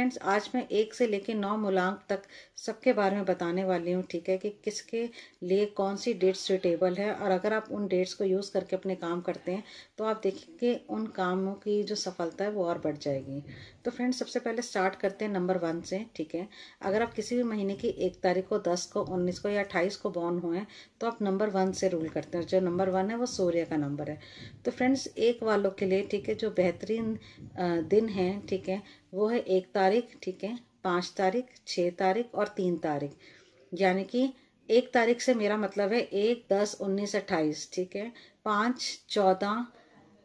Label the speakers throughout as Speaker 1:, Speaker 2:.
Speaker 1: Friends, आज मैं 1 से लेकर 9 मूलांक तक सबके बारे में बताने वाली हूँ, ठीक है, कि किसके लिए कौन सी डेट्स सुटेबल है। और अगर आप उन डेट्स को यूज़ करके अपने काम करते हैं तो आप देखेंगे उन कामों की जो सफलता है वो और बढ़ जाएगी। तो फ्रेंड्स, सबसे पहले स्टार्ट करते हैं नंबर 1 से, ठीक है। अगर आप किसी भी महीने की 1 तारीख को, 10 को, 19 को या 28 को बॉर्न हुए हैं तो आप नंबर 1 से रूल करते हैं। जो नंबर 1 है वो सूर्य का नंबर है। तो फ्रेंड्स, एक वालों के लिए, ठीक है, जो बेहतरीन दिन है, ठीक है, वो है 1 तारीख, ठीक है, 5 तारीख, 6 तारीख और 3 तारीख। यानी कि 1 तारीख से मेरा मतलब है 1, 10, 19, 28, ठीक है, 5, 14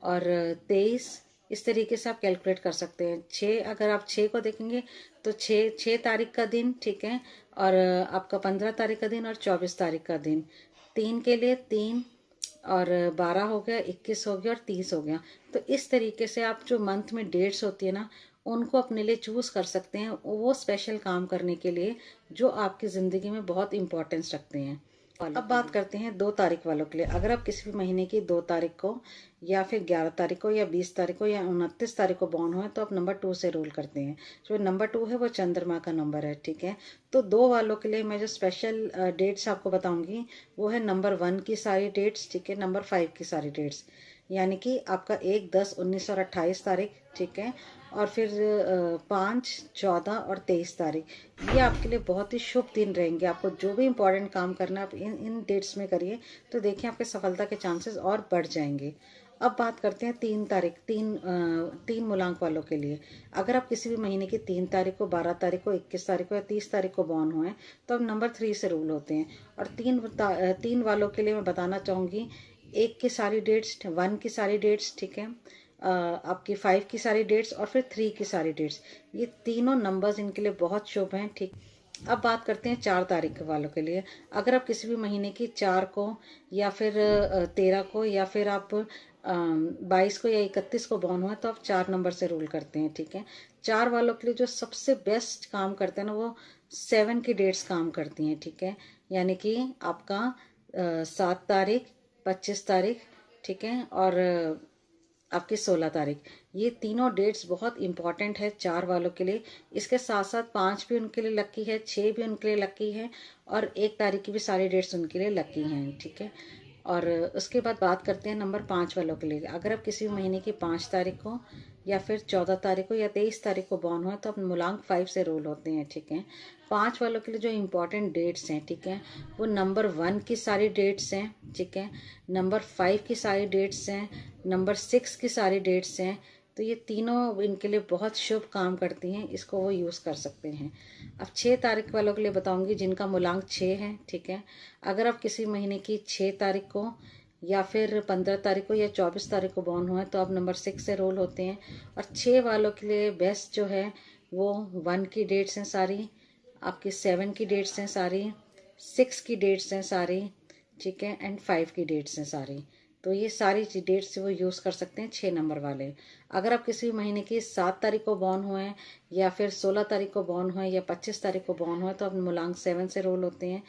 Speaker 1: और 23, इस तरीके से आप कैलकुलेट कर सकते हैं। 6, अगर आप 6 को देखेंगे तो 6 तारीख का दिन, ठीक है, और आपका 15 तारीख का दिन और 24 तारीख का दिन। 3 के लिए 3 और 12 हो गया, 21 हो गया और 30 हो गया। तो इस तरीके से आप जो मंथ में डेट्स होती है ना, उनको अपने लिए चूज कर सकते हैं, वो स्पेशल काम करने के लिए जो आपकी ज़िंदगी में बहुत इंपॉर्टेंस रखते हैं। अब बात करते हैं 2 तारीख वालों के लिए। अगर आप किसी भी महीने की 2 तारीख को या फिर 11 तारीख को या 20 तारीख को या 29 तारीख को बॉर्न हुए तो आप नंबर 2 से रूल करते हैं। जो नंबर 2 है वो चंद्रमा का नंबर है, ठीक है। तो 2 वालों के लिए मैं जो स्पेशल डेट्स आपको बताऊंगी वो है नंबर 1 की सारी डेट्स, ठीक है, नंबर 5 की सारी डेट्स। यानी कि आपका 1, 10, 19 और 28 तारीख, ठीक है, और फिर 5, 14 और 23 तारीख, ये आपके लिए बहुत ही शुभ दिन रहेंगे। आपको जो भी इम्पोर्टेंट काम करना है आप इन डेट्स में करिए, तो देखिए आपके सफलता के चांसेस और बढ़ जाएंगे। अब बात करते हैं 3 तारीख, 3 मूलांक वालों के लिए। अगर आप किसी भी महीने की 3 तारीख को, 12 तारीख को, 21 तारीख को या 30 तारीख को बॉर्न हुए तो अब नंबर 3 से रूल होते हैं। और 3 वालों के लिए मैं बताना चाहूँगी, 1 की सारी डेट्स, 1 की सारी डेट्स, ठीक है, आपकी 5 की सारी डेट्स और फिर 3 की सारी डेट्स, ये तीनों नंबर्स इनके लिए बहुत शुभ हैं, ठीक। अब बात करते हैं 4 तारीख वालों के लिए। अगर आप किसी भी महीने की 4 को या फिर 13 को या फिर आप 22 को या 31 को बॉर्न हुए तो आप 4 नंबर से रूल करते हैं, ठीक है। 4 वालों के लिए जो सबसे बेस्ट काम करते हैं ना, वो 7 की डेट्स काम करती हैं, ठीक है। यानी कि आपका 7 तारीख, 25 तारीख, ठीक है, और आपकी 16 तारीख, ये तीनों डेट्स बहुत इंपॉर्टेंट है 4 वालों के लिए। इसके साथ साथ 5 भी उनके लिए लकी है, 6 भी उनके लिए लकी है और 1 तारीख की भी सारी डेट्स उनके लिए लकी हैं, ठीक है। और उसके बाद बात करते हैं नंबर 5 वालों के लिए। अगर आप किसी महीने की 5 तारीख को या फिर 14 तारीख को या 23 तारीख को बॉर्न हुए तो आप मूलांक 5 से रूल होते हैं, ठीक है। 5 वालों के लिए जो इम्पोर्टेंट डेट्स हैं, ठीक है, वो नंबर 1 की सारी डेट्स हैं, ठीक है, नंबर 5 की सारी डेट्स हैं, नंबर 6 की सारी डेट्स हैं। तो ये तीनों इनके लिए बहुत शुभ काम करती हैं, इसको वो यूज़ कर सकते हैं। अब 6 तारीख वालों के लिए बताऊंगी जिनका मूलांक 6 है, ठीक है। अगर आप किसी महीने की 6 तारीख को या फिर 15 तारीख को या 24 तारीख को बॉर्न हुए तो आप नंबर 6 से रोल होते हैं। और 6 वालों के लिए बेस्ट जो है वो 1 की डेट्स हैं सारी, आपकी 7 की डेट्स हैं सारी, 6 की डेट्स हैं सारी, ठीक है, एंड 5 की डेट्स हैं सारी। तो ये सारी डेट्स वो यूज़ कर सकते हैं 6 नंबर वाले। अगर आप किसी महीने की 7 तारीख को बॉर्न हुए हैं या फिर 16 तारीख को बॉर्न हुए या 25 तारीख को बॉर्न हुए तो आप मूलांक 7 से रोल होते हैं।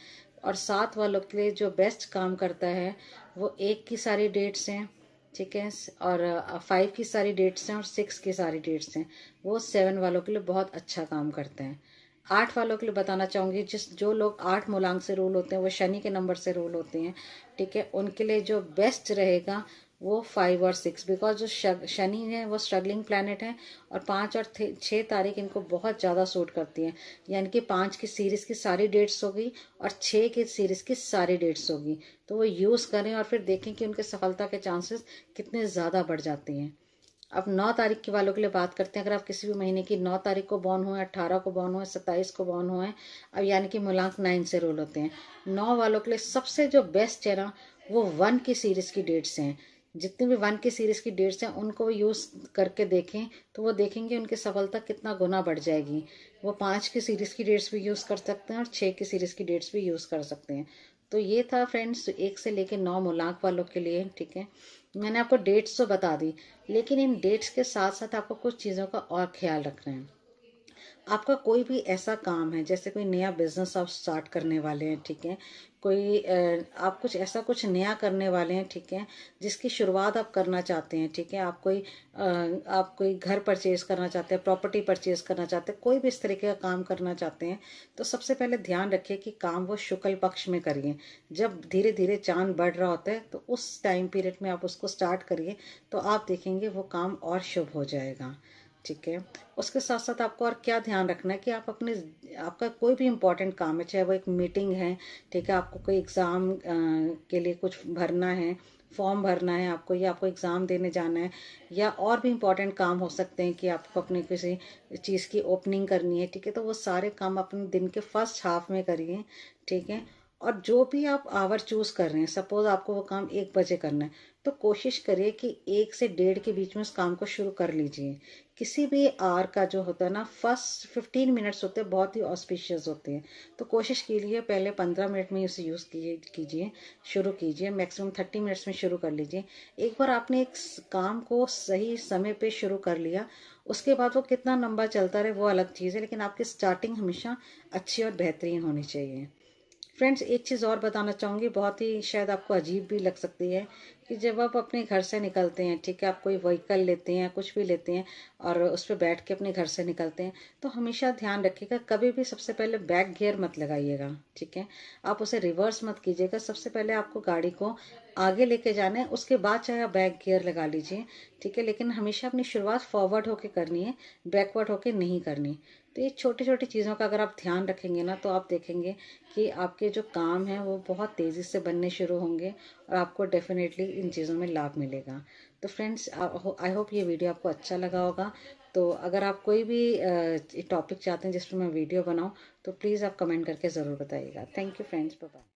Speaker 1: और 7 वालों के लिए जो बेस्ट काम करता है वो 1 की सारी डेट्स हैं, ठीक है, और 5 की सारी डेट्स हैं और 6 की सारी डेट्स हैं। वो 7 वालों के लिए बहुत अच्छा काम करते हैं। 8 वालों के लिए बताना चाहूँगी, जो लोग 8 मूलांक से रूल होते हैं वो शनि के नंबर से रूल होते हैं, ठीक है। उनके लिए जो बेस्ट रहेगा वो 5 और 6, बिकॉज जो शनि है वो स्ट्रगलिंग प्लैनेट है और 5 और 6 तारीख इनको बहुत ज़्यादा सूट करती है। यानी कि 5 की सीरीज़ की सारी डेट्स होगी और 6 की सीरीज़ की सारी डेट्स होगी। तो वो यूज़ करें और फिर देखें कि उनके सफलता के चांसेस कितने ज़्यादा बढ़ जाते हैं। अब 9 तारीख के वालों के लिए बात करते हैं। अगर आप किसी भी महीने की 9 तारीख को बॉर्न हुए, 18 को बॉर्न हुए, 27 को बॉर्न हुए, अब यानी कि मूलांक 9 से रोल होते हैं। 9 वालों के लिए सबसे जो बेस्ट है ना, वो 1 की सीरीज़ की डेट्स हैं। जितनी भी 1 की सीरीज़ की डेट्स हैं उनको यूज़ करके देखें तो वो देखेंगे उनकी सफलता कितना गुना बढ़ जाएगी। वो 5 की सीरीज़ की डेट्स भी यूज़ कर सकते हैं और 6 की सीरीज़ की डेट्स भी यूज़ कर सकते हैं। तो ये था फ्रेंड्स 1 से लेकर 9 मूलांक वालों के लिए, ठीक है। मैंने आपको डेट्स तो बता दी, लेकिन इन डेट्स के साथ साथ आपको कुछ चीज़ों का और ख्याल रखना है। आपका कोई भी ऐसा काम है, जैसे कोई नया बिजनेस आप स्टार्ट करने वाले हैं, ठीक है, कोई आप कुछ ऐसा कुछ नया करने वाले हैं, ठीक है, जिसकी शुरुआत आप करना चाहते हैं, ठीक है, आप कोई घर परचेज करना चाहते हैं, प्रॉपर्टी परचेज करना चाहते हैं, कोई भी इस तरीके का काम करना चाहते हैं, तो सबसे पहले ध्यान रखिए कि काम वो शुक्ल पक्ष में करिए। जब धीरे धीरे चांद बढ़ रहा होता है तो उस टाइम पीरियड में आप उसको स्टार्ट करिए, तो आप देखेंगे वो काम और शुभ हो जाएगा, ठीक है। उसके साथ साथ आपको और क्या ध्यान रखना है कि आप अपने आपका कोई भी इम्पोर्टेंट काम है, चाहे वो एक मीटिंग है, ठीक है, आपको कोई एग्ज़ाम के लिए कुछ भरना है, फॉर्म भरना है आपको, या आपको एग्ज़ाम देने जाना है, या और भी इम्पोर्टेंट काम हो सकते हैं कि आपको अपने किसी चीज़ की ओपनिंग करनी है, ठीक है, तो वो सारे काम अपने दिन के फर्स्ट हाफ में करिए, ठीक है। और जो भी आप आवर चूज़ कर रहे हैं, सपोज आपको वो काम 1 बजे करना है, तो कोशिश करिए कि 1 से 1:30 के बीच में उस काम को शुरू कर लीजिए। किसी भी आवर का जो होता है ना, फर्स्ट 15 मिनट्स होते हैं, बहुत ही ऑस्पिशियस होते हैं, तो कोशिश कीजिए पहले 15 मिनट में इसे यूज़ कीजिए, शुरू कीजिए, मैक्सिमम 30 मिनट्स में शुरू कर लीजिए। एक बार आपने एक काम को सही समय पे शुरू कर लिया, उसके बाद वो कितना लंबा चलता रहे वो अलग चीज़ है, लेकिन आपकी स्टार्टिंग हमेशा अच्छी और बेहतरीन होनी चाहिए। फ्रेंड्स, एक चीज़ और बताना चाहूँगी, बहुत ही शायद आपको अजीब भी लग सकती है, कि जब आप अपने घर से निकलते हैं, ठीक है, आप कोई व्हीकल लेते हैं, कुछ भी लेते हैं और उस पर बैठ के अपने घर से निकलते हैं, तो हमेशा ध्यान रखिएगा कभी भी सबसे पहले बैक गियर मत लगाइएगा, ठीक है, आप उसे रिवर्स मत कीजिएगा। सबसे पहले आपको गाड़ी को आगे लेके जाना है, उसके बाद चाहे आप बैक गियर लगा लीजिए, ठीक है, लेकिन हमेशा अपनी शुरुआत फॉरवर्ड होके करनी है, बैकवर्ड होके नहीं करनी। तो ये छोटी छोटी चीज़ों का अगर आप ध्यान रखेंगे ना, तो आप देखेंगे कि आपके जो काम हैं वो बहुत तेज़ी से बनने शुरू होंगे और आपको डेफिनेटली इन चीज़ों में लाभ मिलेगा। तो फ्रेंड्स, आई होप ये वीडियो आपको अच्छा लगा होगा। तो अगर आप कोई भी टॉपिक चाहते हैं जिस पर मैं वीडियो बनाऊं, तो प्लीज़ आप कमेंट करके ज़रूर बताइएगा। Thank you friends, bye bye.